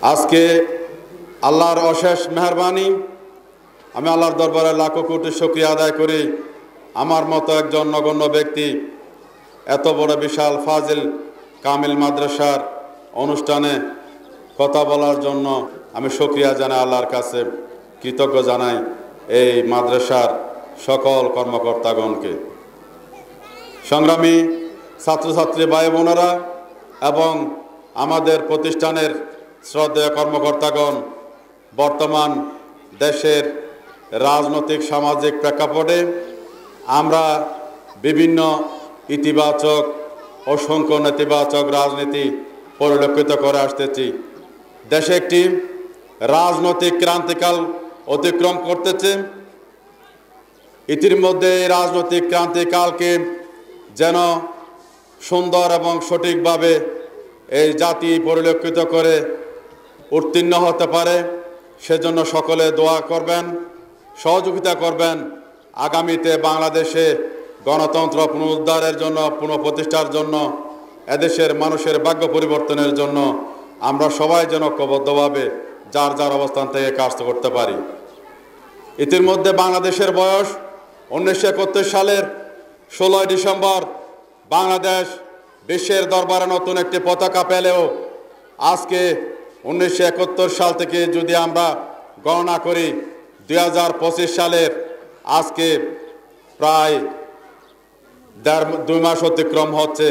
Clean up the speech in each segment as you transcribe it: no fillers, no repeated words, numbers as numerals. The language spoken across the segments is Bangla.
আজকে আল্লাহর অশেষ মেহেরবানি, আমি আল্লাহর দরবারে লাখো কোটি শুকরিয়া আদায় করি। আমার মতো একজন নগণ্য ব্যক্তি এত বড় বিশাল ফাজিল কামিল মাদ্রাসার অনুষ্ঠানে কথা বলার জন্য আমি শুকরিয়া জানাই, আল্লাহর কাছে কৃতজ্ঞ জানাই এই মাদ্রাসার সকল কর্মকর্তাগণকে। সংগ্রামী ছাত্রছাত্রী ভাই বোনেরা এবং আমাদের প্রতিষ্ঠানের শ্রদ্ধেয় কর্মকর্তাগণ, বর্তমান দেশের রাজনৈতিক সামাজিক প্রেক্ষাপটে আমরা বিভিন্ন ইতিবাচক অসংখ্য নেতিবাচক রাজনীতি পরিলক্ষিত করে আসতেছি। দেশে একটি রাজনৈতিক ক্রান্তিকাল অতিক্রম করতেছে। ইতিমধ্যে এই রাজনৈতিক ক্রান্তিকালকে যেন সুন্দর এবং সঠিকভাবে এই জাতি পরিলক্ষিত করে উত্তীর্ণ হতে পারে, সেজন্য সকলে দোয়া করবেন, সহযোগিতা করবেন। আগামীতে বাংলাদেশে গণতন্ত্র পুনরুদ্ধারের জন্য, পুনঃপ্রতিষ্ঠার জন্য, এদেশের মানুষের ভাগ্য পরিবর্তনের জন্য আমরা সবাই যেন ঐক্যবদ্ধভাবে যার যার অবস্থান থেকে কাজ করতে পারি। ইতিমধ্যে বাংলাদেশের বয়স 1971 সালের 16 ডিসেম্বর বাংলাদেশ বিশ্বের দরবারে নতুন একটি পতাকা পেলেও আজকে 1971 সাল থেকে যদি আমরা গণনা করি 2025 সালের আজকে প্রায় 2 মাস অতিক্রম হচ্ছে।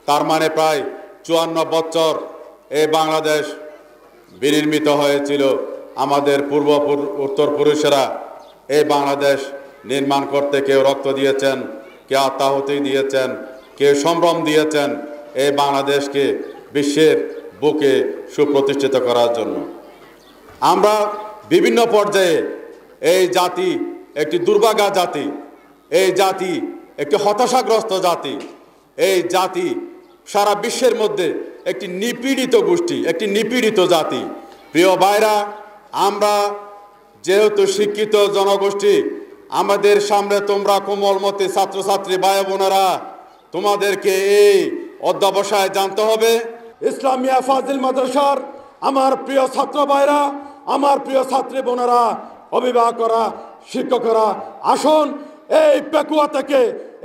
তার মানে প্রায় 54 বছর এই বাংলাদেশ বিনির্মিত হয়েছিল। আমাদের উত্তরপুরুষেরা এই বাংলাদেশ নির্মাণ করতে কেউ রক্ত দিয়েছেন, কেউ আত্মাহুতি দিয়েছেন, কেউ সম্ভ্রম দিয়েছেন এই বাংলাদেশকে বিশ্বের বুকে সুপ্রতিষ্ঠিত করার জন্য। আমরা বিভিন্ন পর্যায়ে এই জাতি একটি দুর্ভাগা জাতি, এই জাতি একটি হতাশাগ্রস্ত জাতি, এই জাতি সারা বিশ্বের মধ্যে একটি নিপীড়িত গোষ্ঠী, একটি নিপীড়িত জাতি। প্রিয় ভাইরা, আমরা যেহেতু শিক্ষিত জনগোষ্ঠী, আমাদের সামনে তোমরা কোমলমতি ছাত্রছাত্রী ভাই বোনেরা, তোমাদেরকে এই অধ্যবসায় জানতে হবে। ইসলামিয়া ফাজিল মাদ্রাসার আমার প্রিয় ছাত্র ভাইরা, আমার প্রিয় ছাত্রী বোনেরা, অভিভাবকরা, শিক্ষকরা, আসুন এই পেকুয়া থেকে,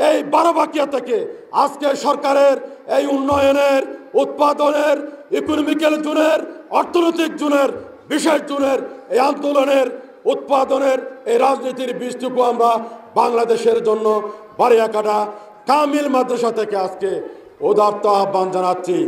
এই বারোবাকিয়া থেকে আজকে সরকারের এই উন্নয়নের, উৎপাদনের, ইকোনমিক্যাল জোনের, অর্থনৈতিক জোনের, বিশেষ জোনের এই আন্দোলনের, উৎপাদনের এই রাজনীতির বীজটুকু আমরা বাংলাদেশের জন্য বারিয়াকাটা কামিল মাদ্রাসা থেকে আজকে উদারত আহ্বান জানাচ্ছি।